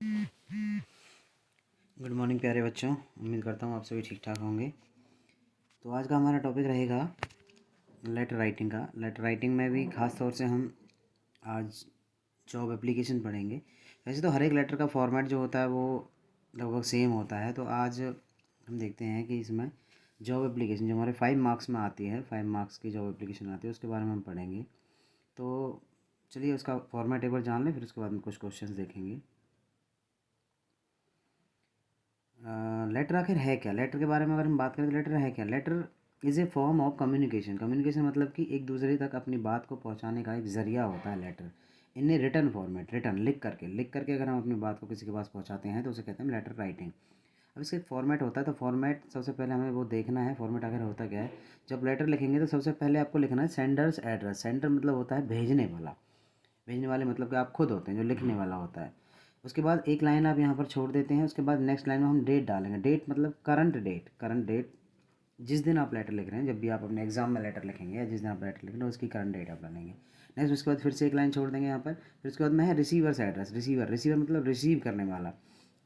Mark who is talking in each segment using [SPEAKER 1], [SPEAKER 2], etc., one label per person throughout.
[SPEAKER 1] Good morning प्यारे बच्चों। उम्मीद करता हूँ आप सभी ठीक ठाक होंगे। तो आज का हमारा टॉपिक रहेगा लेटर राइटिंग का। लेटर राइटिंग में भी ख़ास तौर से हम आज जॉब एप्लीकेशन पढ़ेंगे। वैसे तो हर एक लेटर का फॉर्मेट जो होता है वो लगभग सेम होता है। तो आज हम देखते हैं कि इसमें जॉब एप्लीकेशन जो हमारे 5 मार्क्स में आती है, 5 मार्क्स की जॉब एप्लीकेशन आती है, उसके बारे में हम पढ़ेंगे। तो चलिए उसका फॉर्मेट एक बार जान लें, फिर उसके बाद में कुछ क्वेश्चंस देखेंगे। लेटर आखिर है क्या? लेटर के बारे में अगर हम बात करें तो लेटर है क्या? Letter is a form of communication. Communication मतलब कि एक दूसरे तक अपनी बात को पहुंचाने का एक ज़रिया होता है लेटर। इन ए रिटर्न फॉर्मेट, रिटर्न लिख करके अगर हम अपनी बात को किसी के पास पहुंचाते हैं तो उसे कहते हैं लेटर राइटिंग। अब इसका एक फॉर्मेट होता है, तो फॉर्मेट सबसे पहले हमें वो देखना है फॉर्मेट आखिर होता क्या है। जब लेटर लिखेंगे तो सबसे पहले आपको लिखना है सेंडर्स एड्रेस। सेंडर मतलब होता है भेजने वाला, भेजने वाले मतलब कि आप खुद होते हैं जो लिखने वाला होता है। उसके बाद एक लाइन आप यहाँ पर छोड़ देते हैं। उसके बाद नेक्स्ट लाइन में हम डेट डालेंगे। डेट मतलब करंट डेट, करंट डेट जिस दिन आप लेटर लिख रहे हैं, जब भी आप अपने एग्जाम में लेटर लिखेंगे या जिस दिन आप लेटर लिख रहे हैं उसकी करंट डेट आप डालेंगे। नेक्स्ट उसके बाद फिर से एक लाइन छोड़ देंगे यहाँ पर। फिर उसके बाद में है रिसीवर्स एड्रेस। रिसीवर, रिसीवर मतलब रिसीव करने वाला।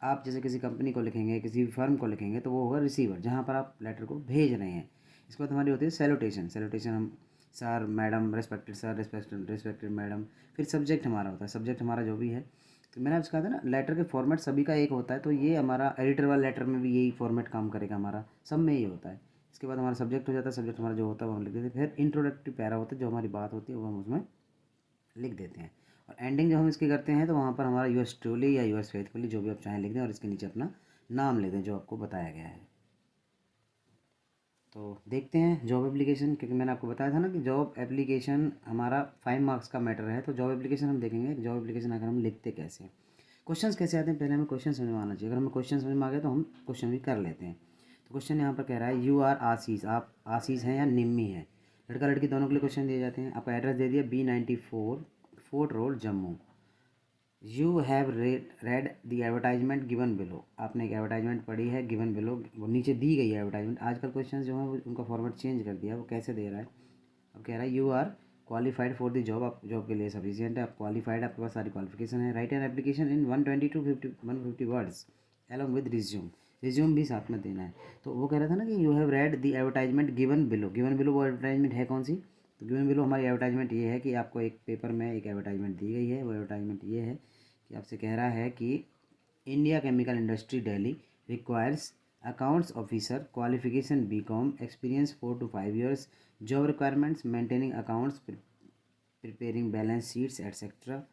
[SPEAKER 1] आप जैसे किसी कंपनी को लिखेंगे, किसी फर्म को लिखेंगे तो वो होगा रिसीवर, जहाँ पर आप लेटर को भेज रहे हैं। इसके बाद हमारी होती है सैल्यूटेशन। सैल्यूटेशन हम sir, madam, respected sir, respected respected madam. फिर सब्जेक्ट हमारा होता है, सब्जेक्ट हमारा जो भी है। तो मैंने आपसे कहा था ना लेटर के फॉर्मेट सभी का एक होता है, तो ये हमारा एडिटर वाला लेटर में भी यही फॉर्मेट काम करेगा, हमारा सब में यही होता है। इसके बाद हमारा सब्जेक्ट हो जाता है। सब्जेक्ट हमारा जो होता है वो हम लिख देते हैं। फिर इंट्रोडक्टरी पैरा होता है, जो हमारी बात होती है वो हम उसमें लिख देते हैं। और एंडिंग जब हम इसकी करते हैं तो वहाँ पर हमारा यूएस ट्रूली या यूएस फेथफुली जो भी आप चाहें लिख दें और इसके नीचे अपना नाम लिख दें जो आपको बताया गया है। तो देखते हैं जॉब एप्लीकेशन, क्योंकि मैंने आपको बताया था ना कि जॉब एप्लीकेशन हमारा 5 मार्क्स का मैटर है। तो जॉब एप्लीकेशन हम देखेंगे जॉब एप्लीकेशन अगर हम लिखते कैसे हैं, क्वेश्चंस कैसे आते हैं। पहले हमें क्वेश्चन समझ में आना चाहिए। अगर हमें क्वेश्चन समझ में आ गया तो हम क्वेश्चन भी कर लेते हैं। तो क्वेश्चन यहाँ पर कह रहा है यू आर आशीष, आप आशीष हैं या निम्मी हैं। लड़का लड़की दोनों के लिए क्वेश्चन दिए जाते हैं। आपका एड्रेस दे दिया B94 fort road Jammu. You have read the advertisement given below, आपने एक एडवर्टाइजमेंट पढ़ी है गिवन बिलो, वो नीचे दी गई है एडवर्टाइजमेंट। आजकल क्वेश्चन जो है वो उनका फॉर्मेट चेंज कर दिया। वो कैसे दे रहा है, अब कह रहा है you are qualified for the job, आप जॉब के लिए सफिशियंट है, आप क्वालिफाइड, आपके पास सारी क्वालिफिकेशन है। Right an application in 120 to 150 words along with resume. Resume भी साथ में देना है। तो वो कह रहा था ना कि you have read the advertisement given below. Given below वो एडवर्टाइजमेंट है कौन सी? तो गिवन बिलो हमारी एडवर्टाइजमेंट ये है कि आपको एक पेपर में एक एडवर्टाइजमेंट दी गई है। वो एडवर्टाइजमेंट ये है कि आपसे कह रहा है कि India chemical industry Delhi requires accounts officer, qualification BCom, experience 4 to 5 years, job requirements maintaining accounts, preparing balance sheets etcetera.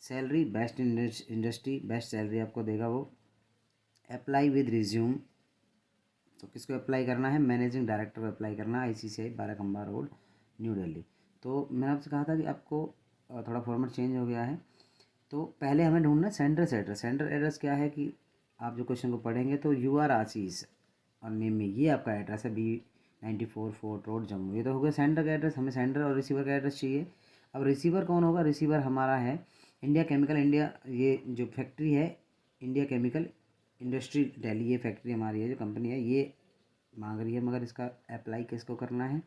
[SPEAKER 1] Salary best in industry, best salary आपको देगा वो। अप्लाई विद रिज्यूम, तो किसको अप्लाई करना है? मैनेजिंग डायरेक्टर को apply करना है, ICCI 12 खंबा रोड न्यू दिल्ली। तो मैंने आपसे कहा था कि आपको थोड़ा फॉर्मेट चेंज हो गया है। तो पहले हमें ढूंढना है सेंडर्स एड्रेस। सेंडर एड्रेस क्या है कि आप जो क्वेश्चन को पढ़ेंगे तो यू आर आशीष और नेम में ये आपका एड्रेस है B94 फोर्ट रोड जम्मू। ये तो हो गया सेंडर का एड्रेस। हमें सेंडर और रिसीवर का एड्रेस चाहिए। अब रिसीवर कौन होगा? रिसीवर हमारा है इंडिया केमिकल इंडिया, ये जो फैक्ट्री है इंडिया केमिकल इंडस्ट्री दिल्ली, ये फैक्ट्री हमारी है, जो कंपनी है ये मांग रही है। मगर इसका अप्लाई किसको करना है?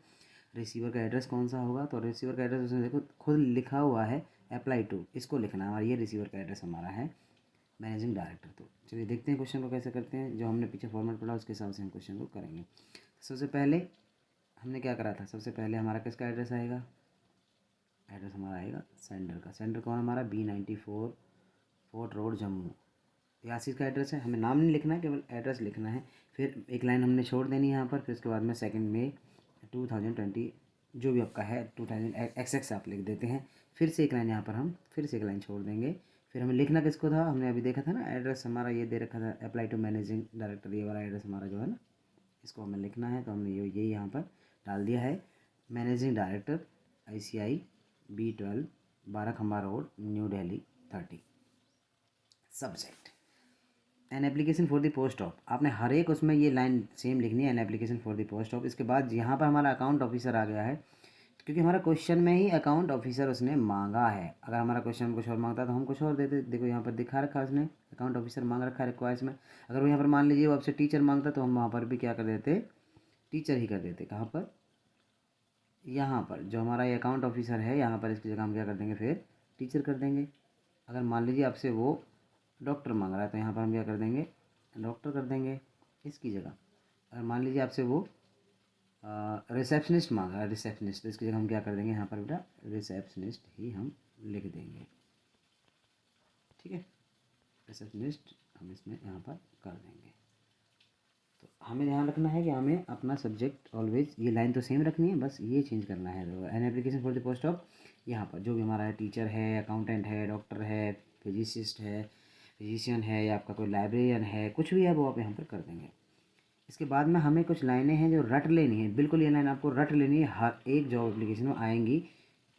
[SPEAKER 1] रिसीवर का एड्रेस कौन सा होगा? तो रिसीवर का एड्रेस उसने देखो खुद लिखा हुआ है अप्लाई टू, इसको लिखना है हमारा। ये रिसीवर का एड्रेस हमारा है मैनेजिंग डायरेक्टर। तो चलिए देखते हैं क्वेश्चन को कैसे करते हैं। जो हमने पीछे फॉर्मेट पढ़ा उसके हिसाब से हम क्वेश्चन को करेंगे। सबसे पहले हमने क्या करा था? सबसे पहले हमारा किसका एड्रेस आएगा? एड्रेस हमारा आएगा सेंडर का। सेंडर कौन हमारा? B94 fort road Jammu. Yasir का एड्रेस है। हमें नाम नहीं लिखना है, केवल एड्रेस लिखना है। फिर एक लाइन हमने छोड़ देनी है यहाँ पर। फिर उसके बाद में 2 मई 2020 जो भी आपका है 2000 XX आप लिख देते हैं। फिर से एक लाइन यहाँ पर हम फिर से एक लाइन छोड़ देंगे। फिर हमें लिखना किसको था? हमने अभी देखा था ना एड्रेस हमारा ये दे रखा था अप्लाई टू मैनेजिंग डायरेक्टर, ये वाला एड्रेस हमारा जो है ना, इसको हमें लिखना है। तो हमने ये यहाँ पर डाल दिया है मैनेजिंग डायरेक्टर ICI B12 12 खंबा road new Delhi 30। Subject an application for the post of, आपने हर एक उसमें ये लाइन सेम लिखनी है, an application for the post of. इसके बाद यहाँ पर हमारा अकाउंट ऑफिसर आ गया है, क्योंकि हमारा क्वेश्चन में ही अकाउंट ऑफिसर उसने मांगा है। अगर हमारा क्वेश्चन कुछ और मांगता तो हम कुछ और देते। देखो यहाँ पर दिखा रखा है उसने अकाउंट ऑफिसर मांग रखा है रिक्वायर्स में। अगर वो यहाँ पर मान लीजिए वो आपसे टीचर मांगता तो हम वहाँ पर भी क्या कर देते? टीचर ही कर देते। कहाँ पर? यहाँ पर जो हमारा ये अकाउंट ऑफिसर है यहाँ पर इसकी जगह हम क्या कर देंगे? फिर टीचर कर देंगे। अगर मान लीजिए आपसे वो डॉक्टर मांग रहा है तो यहाँ पर हम क्या कर देंगे, डॉक्टर कर देंगे इसकी जगह। अगर मान लीजिए आपसे वो रिसेप्शनिस्ट मांग रहा है, रिसेप्शनिस्ट, तो इसकी जगह हम क्या कर देंगे यहाँ पर बेटा रिसेप्शनिस्ट ही हम लिख देंगे। ठीक है, रिसेप्शनिस्ट हम इसमें यहाँ पर कर देंगे। तो हमें ध्यान रखना है कि हमें अपना सब्जेक्ट ऑलवेज, ये लाइन तो सेम रखनी है, बस ये चेंज करना है। तो an application for the post of, यहाँ पर जो भी हमारा है, टीचर है, अकाउंटेंट है, डॉक्टर है, फिजिसिस्ट है, फिजिशियन है, या आपका कोई लाइब्रेरियन है, कुछ भी है वो आप यहाँ पर कर देंगे। इसके बाद में हमें कुछ लाइनें हैं जो रट लेनी है, बिल्कुल ये लाइन आपको रट लेनी है, हर एक जॉब एप्लीकेशन में आएंगी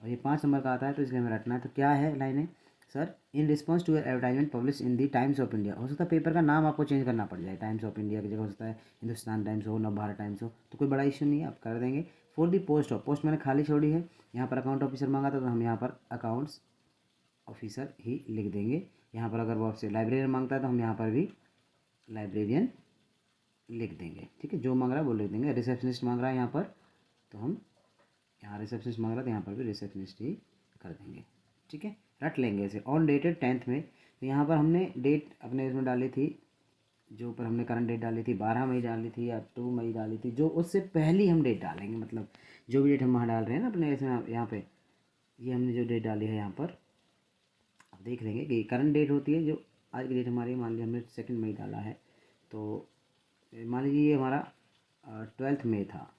[SPEAKER 1] और ये 5 नंबर का आता है तो इसलिए हमें रटना है। तो क्या है लाइनें sir, in response to advertisement publish in the Times of India. हो सकता है पेपर का नाम आपको चेंज करना पड़ जाए, टाइम्स ऑफ इंडिया की जगह हो सकता है हिंदुस्तान टाइम्स हो, नवभारत टाइम्स हो, तो कोई बड़ा इशू नहीं है, आप कर देंगे। For the post of, post मैंने खाली छोड़ी है, यहाँ पर अकाउंट ऑफिसर मांगा था तो हम यहाँ पर अकाउंट्स ऑफिसर ही लिख देंगे। यहाँ पर अगर वो आपसे लाइब्रेरियन मांगता है तो हम यहाँ पर भी लाइब्रेरियन लिख देंगे। ठीक है, जो मांग रहा है वो लिख देंगे। रिसेप्शनिस्ट मांग रहा है यहाँ पर, तो हम यहाँ रिसेप्शनिस्ट मांग रहा है तो यहाँ पर भी रिसेप्शनिस्ट ही कर देंगे। ठीक है, रट लेंगे इसे। ऑन डेटेड 10th में, तो यहाँ पर हमने डेट अपने इसमें डाली थी, जो ऊपर हमने करंट डेट डाली थी 12 मई डाली थी या 2 मई डाली थी, जो उससे पहली हम डेट डालेंगे, मतलब जो भी डेट हम वहाँ डाल रहे हैं ना अपने इसमें, यहाँ पे ये हमने जो डेट डाली है यहाँ पर, आप देख लेंगे कि करंट डेट होती है, जो आज की डेट हमारी, मान लीजिए हमने 2 मई डाला है, तो मान लीजिए ये हमारा 12 मई था,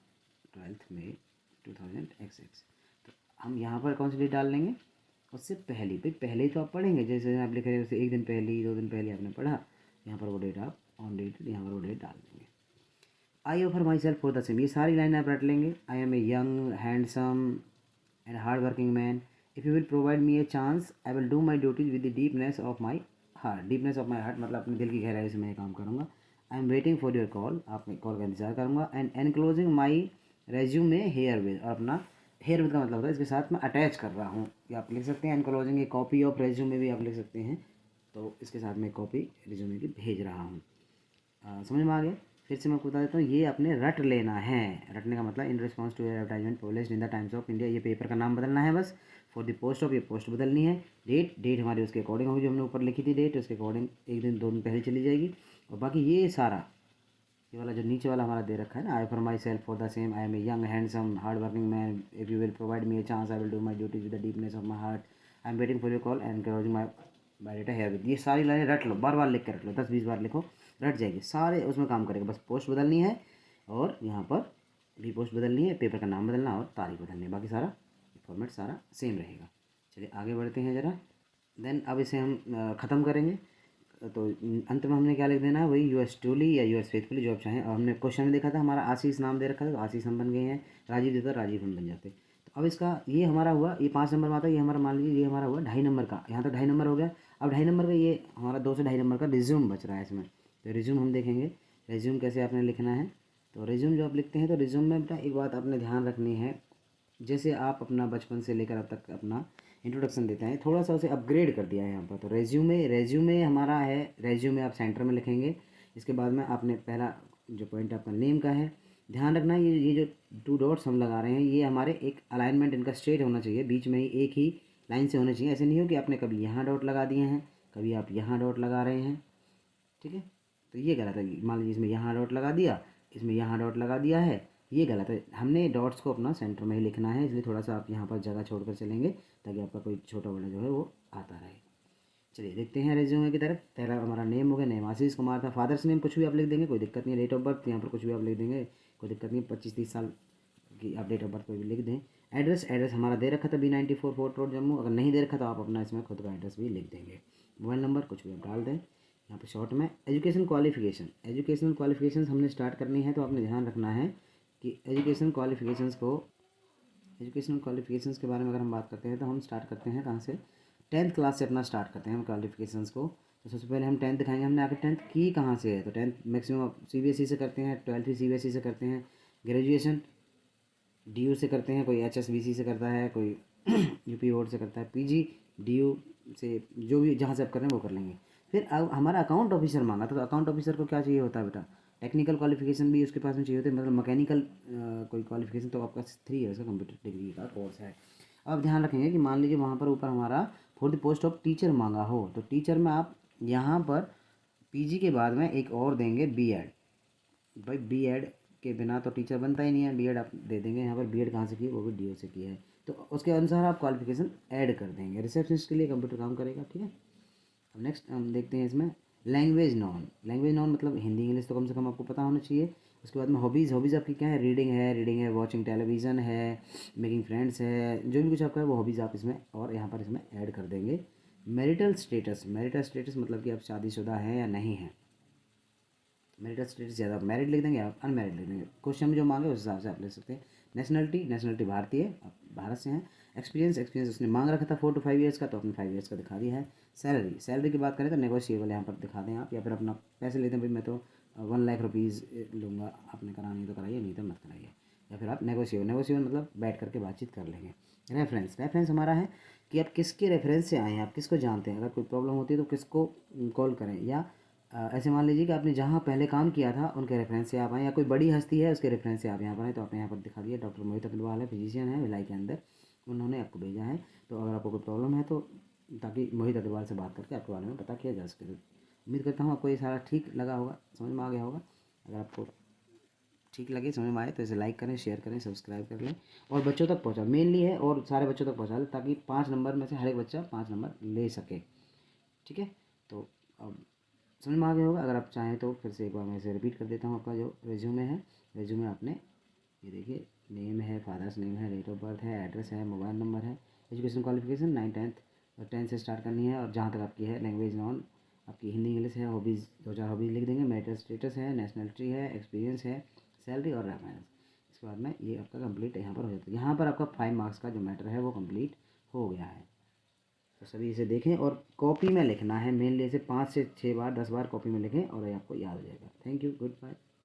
[SPEAKER 1] 12 मई 2000XX। तो हम यहाँ पर कौन सी डेट डाल लेंगे, उससे पहले, भाई पहले ही तो आप पढ़ेंगे, जैसे आप लिख रहे हैं जैसे 1 दिन पहले, 2 दिन पहले आपने पढ़ा, यहाँ पर वो डेट आप ऑन डेट यहाँ पर वो डेट डाल देंगे। I offer my self for the same, ये सारी लाइन आप रट लेंगे। I am a young handsome and hard working man, if you will provide me a chance I will do my duties with the deepness of my heart. Deepness of my heart मतलब अपने दिल की गहराई से मैं ये काम करूँगा। आई am waiting for your call, आपके कॉल का इंतजार करूँगा। And enclosing my resume here with, और अपना हेयर विद का मतलब होता है इसके साथ मैं अटैच कर रहा हूँ, या आप लिख सकते हैं enclosing A copy of resume भी आप लिख सकते हैं, तो इसके साथ मैं कॉपी रेज्यूमे की भेज रहा हूँ। समझ में आ गया। फिर से मैं आपको बता देता हूँ, ये अपने रट लेना है। रटने का मतलब in response to advertisement published in the Times of India, ये पेपर का नाम बदलना है बस। फॉर द पोस्ट ऑफ, ये पोस्ट बदलनी है। डेट हमारी उसके अकॉर्डिंग होगी, जो हमने ऊपर लिखी थी डेट, उसके अकॉर्डिंग 1 दिन 2 दिन पहले चली जाएगी। और बाकी ये सारा, ये वाला जो नीचे वाला हमारा दे रखा है ना, I for my self for the same, I am a young handsome hard working man, if you will provide me a chance I will do my duties with the deepness of my heart, I am waiting for your call and encouraging my biodata herewith, ये सारी लाइनें रट लो, बार बार लिख के रख लो, 10-20 बार लिखो, रट जाएगी, सारे उसमें काम करेगा। बस पोस्ट बदलनी है और यहाँ पर भी पोस्ट बदलनी है, पेपर का नाम बदलना और तारीख बदलनी है, बाकी सारा फॉर्मेट सारा सेम रहेगा। चलिए आगे बढ़ते हैं ज़रा। देन अब इसे हम ख़त्म करेंगे, तो अंत में हमने क्या लिख देना है, वही यूएस ट्रूली या यूएस फेथफुली जो आप चाहें। और हमने क्वेश्चन में देखा था हमारा आशीष नाम दे रखा था, तो आशीष हम बन गए हैं, राजीव देता राजीव हम बन जाते। तो अब इसका ये हमारा हुआ, ये 5 नंबर में आता है, ये हमारा मान लीजिए ये हमारा हुआ 2.5 नंबर का, यहाँ तक 2.5 नंबर हो गया। अब 2.5 नंबर का ये हमारा 2 से 2.5 नंबर का रिज्यूम बच रहा है इसमें, तो रिज्यूम हम देखेंगे, रिज्यूम कैसे आपने लिखना है। तो रिज्यूम जो आप लिखते हैं, तो रिज्यूम में बेटा एक बात आपने ध्यान रखनी है, जैसे आप अपना बचपन से लेकर अब तक अपना इंट्रोडक्शन देते हैं, थोड़ा सा उसे अपग्रेड कर दिया है यहाँ पर। तो रेज्यूमे हमारा है, रेज्यूमे आप सेंटर में लिखेंगे। इसके बाद में आपने पहला जो पॉइंट आपका नेम का है, ध्यान रखना ये जो 2 डॉट्स हम लगा रहे हैं, ये हमारे एक अलाइनमेंट इनका स्ट्रेट होना चाहिए, बीच में ही एक ही लाइन से होने चाहिए। ऐसे नहीं हो कि आपने कभी यहाँ डॉट लगा दिए हैं, कभी आप यहाँ डॉट लगा रहे हैं, ठीक है, तो ये गलत है। मान लीजिए इसमें यहाँ डॉट लगा दिया, इसमें यहाँ डॉट लगा दिया है, ये गलत है। हमने डॉट्स को अपना सेंटर में ही लिखना है, इसलिए थोड़ा सा आप यहाँ पर जगह छोड़कर चलेंगे ताकि आपका कोई छोटा बड़ा जो है वो आता रहे। चलिए देखते हैं रेज्यूमे की तरफ। पहला हमारा नेम हो गया, नेम आशीष कुमार था। फादर्स नेम कुछ भी आप लिख देंगे, कोई दिक्कत नहीं है। डेट ऑफ बर्थ यहाँ पर कुछ भी आप लिख देंगे, कोई दिक्कत नहीं, 25-30 साल की आप डेट ऑफ बर्थ कोई भी लिख दें। एड्रेस हमारा दे रखा था B94 फोर्ट रोड जम्मू, अगर नहीं दे रखा तो आप अपना इसमें खुद का एड्रेस भी लिख देंगे। मोबाइल नंबर कुछ भी आप डाल दें यहाँ पे शॉर्ट में। एजुकेशनल क्वालिफिकेशन हमने स्टार्ट करनी है, तो आपने ध्यान रखना है कि एजुकेशनल क्वालिफिकेशंस के बारे में अगर हम बात करते हैं तो हम स्टार्ट करते हैं कहाँ से, 10th क्लास से अपना स्टार्ट करते हैं हम क्वालिफिकेशंस को। तो सबसे पहले हम 10th दिखाएंगे, हमने आगे 10th की कहाँ से है, तो 10th मैक्सिमम आप CBSE से करते हैं, 12th भी CBSE से करते हैं। ग्रेजुएशन DU से करते हैं, कोई HSBC से करता है, कोई UP बोर्ड से करता है। PG DU से, जो भी जहाँ से आप कर रहे हैं वो कर लेंगे। फिर अब हमारा अकाउंट ऑफिसर मांगा, तो अकाउंट ऑफिसर को क्या चाहिए होता है बेटा, टेक्निकल क्वालिफिकेशन भी उसके पास में चाहिए होती है, मतलब मैकेनिकल कोई क्वालिफिकेशन, तो आपका 3 ईयर्स का कंप्यूटर डिग्री का कोर्स है। अब ध्यान रखेंगे कि मान लीजिए वहाँ पर ऊपर हमारा for the post of teacher मांगा हो, तो टीचर में आप यहाँ पर पीजी के बाद में एक और देंगे बीएड। भाई बीएड के बिना तो टीचर बनता ही नहीं है, बीएड आप दे देंगे। यहाँ पर बीएड कहाँ से की है, वो भी डीओ से किया है, तो उसके अनुसार आप क्वालिफिकेशन ऐड कर देंगे। रिसेप्शनिस्ट के लिए कंप्यूटर काम करेगा, ठीक है। अब नेक्स्ट हम देखते हैं इसमें लैंग्वेज नॉन। लैंग्वेज नॉन मतलब हिंदी इंग्लिश तो कम से कम आपको पता होना चाहिए। उसके बाद में हॉबीज़, हॉबीज़ आपकी क्या है, रीडिंग है, वॉचिंग टेलीविज़न है, मेकिंग फ्रेंड्स है, जो भी कुछ आपका है वो हॉबीज़ आप इसमें और यहाँ पर इसमें ऐड कर देंगे। मैरिटल स्टेटस, मैरिटल स्टेटस मतलब कि आप शादीशुदा हैं या नहीं हैं। मैरिटल स्टेटस ज़्यादा मैरिड लिख देंगे, आप अनमैरिड लिख देंगे, क्वेश्चन में जो मांगे उस हिसाब से आप ले सकते हैं। नेशनलिटी, नेशनलिटी भारतीय, आप भारत से हैं। एक्सपीरियंस, एक्सपीरियंस उसने मांग रखा था 4 to 5 ईयर्स का, तो आपने 5 ईयर्स का दिखा दिया है। सैलरी, सैलरी की बात करें तो नेगोशिएबल यहाँ पर दिखा दें आप, या फिर अपना पैसे लेते हैं भाई मैं तो 1 लाख रुपीज़ लूँगा, आपने करानी है तो कराइए, नहीं तो मत कराइए। या फिर आप नेगोशिएबल, नेगोशिएबल मतलब बैठ करके बातचीत कर लेंगे। रेफरेंस, रेफरेंस हमारा है कि आप किसके रेफरेंस से आए हैं, आप किसको जानते हैं, अगर कोई प्रॉब्लम होती है तो किसको कॉल करें। या ऐसे मान लीजिए कि आपने जहाँ पहले काम किया था उनके रेफरेंस से आप आए, या कोई बड़ी हस्ती है उसके रेफरेंस से आप यहाँ पर आए, तो आपने यहाँ पर दिखा दिया। डॉक्टर मोहित अग्रवाल है, फिजिशियन है भिलाई के अंदर, उन्होंने आपको भेजा है। तो अगर आपको कोई प्रॉब्लम है तो ताकि मोहित अग्रवाल से बात करके आपके बारे में पता किया जा सके। तो उम्मीद करता हूँ आपको ये सारा ठीक लगा होगा, समझ में आ गया होगा। अगर आपको ठीक लगे, समझ में आए, तो इसे लाइक करें, शेयर करें, सब्सक्राइब कर लें और बच्चों तक पहुँचा मेनली है, और सारे बच्चों तक पहुँचा लें ताकि 5 नंबर में से हर एक बच्चा 5 नंबर ले सके, ठीक है। तो अब समझ में आ गया होगा। अगर आप चाहें तो फिर से एक बार मैं इसे रिपीट कर देता हूँ। आपका जो रिज्यूमे है, रिज्यूमे आपने ये देखिए, नेम है, फादर्स नेम है, डेट ऑफ बर्थ है, एड्रेस है, मोबाइल नंबर है, एजुकेशन क्वालिफिकेशन 9th 10th से स्टार्ट करनी है, और जहाँ तक आपकी है लैंग्वेज नॉन आपकी हिंदी इंग्लिश है, हॉबीज़ 2-4 हॉबीज़ लिख देंगे, मैरिटल स्टेटस है, नेशनलिटी है, एक्सपीरियंस है, सैलरी और रेफरेंस। इसके बाद में ये आपका कंप्लीट यहाँ पर हो जाता है। यहाँ पर आपका 5 मार्क्स का जो मैटर है वो कंप्लीट हो गया है। तो सभी इसे देखें और कॉपी में लिखना है मेनली, ऐसे 5 से 6 बार 10 बार कॉपी में लिखें और ये आपको याद हो जाएगा। Thank you, good bye.